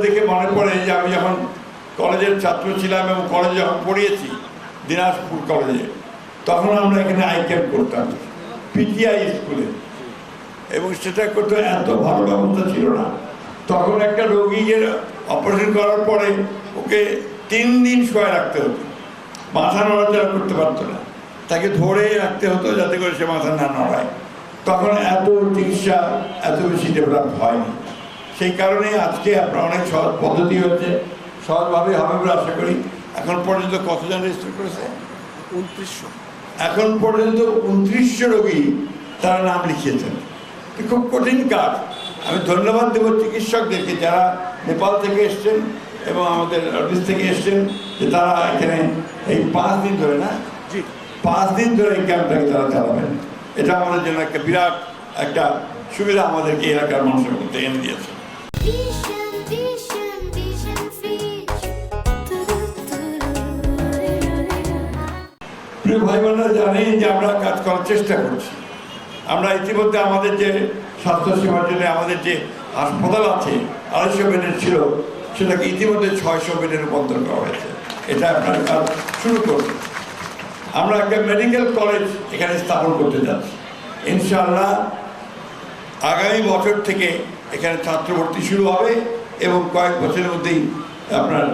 দেখে মনে পড়ে যে আমি যখন কলেজের ছাত্র ছিলাম এবং কলেজে যখন পড়িয়েছি দিনাজপুর কলেজে, তখন আমরা এখানে আই ক্যাম্প করতাম পিটিআই স্কুলে, এবং সেটা করতে এত ভালো ব্যবস্থা ছিল না। তখন একটা রোগীর অপারেশন করার পরে ওকে 3 দিন শোয়া রাখতে হতো, মাথা নড়াচড়া করতে পারতো না, তাকে ধরে রাখতে হতো যাতে করে সে মাথা না নড়ায়। তখন এত চিকিৎসা এত বেশি ডেভেলপ হয়নি, সেই কারণে আজকে আপনার অনেক সহজ পদ্ধতি হচ্ছে, সহজভাবে হবে বলে আশা করি। এখন পর্যন্ত কতজন রেজিস্টার করেছে? 2900। এখন পর্যন্ত 2900 রোগী তারা নাম লিখিয়েছেন। খুব কঠিন কাজ। আমি ধন্যবাদ দেব চিকিৎসকদেরকে যারা নেপাল থেকে এসছেন এবং আমাদের অফিস থেকে এসছেন, যে তারা এখানে এই 5 দিন ধরে, না 5 দিন ধরে এই ক্যাম্পটাকে তারা চালাবেন। এটা আমাদের জন্য একটা বিরাট একটা সুবিধা আমাদেরকে এলাকার মানুষের মধ্যে এনে দিয়েছে। প্রিয় ভাই বোনেরা, জানেন যে আমরা কাজ করার চেষ্টা করছি। আমরা ইতিমধ্যে আমাদের যে স্বাস্থ্য সেবার জন্য আমাদের যে হাসপাতাল আছে 250 বেডের ছিল, সেটাকে ইতিমধ্যে 600 বেডে রূপান্তর করা হয়েছে। এটা আপনার কাজ শুরু করবে। আমরা একটা মেডিকেল কলেজ এখানে স্থাপন করতে যাচ্ছি ইনশাআল্লাহ। আগামী বছর থেকে এখানে ছাত্র ভর্তি শুরু হবে এবং কয়েক বছরের মধ্যেই আপনার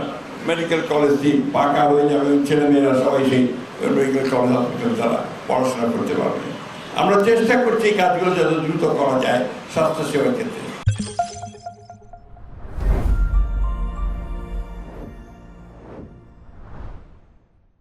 মেডিকেল কলেজটি পাকা হয়ে যাবে। ছেলেমেয়েরা সবাই সেই মেডিকেল কলেজ হসপিটাল তারা পড়াশোনা করতে পারবে। আমরা চেষ্টা করছি এই কাজগুলো যত দ্রুত করা যায় স্বাস্থ্যসেবার ক্ষেত্রে।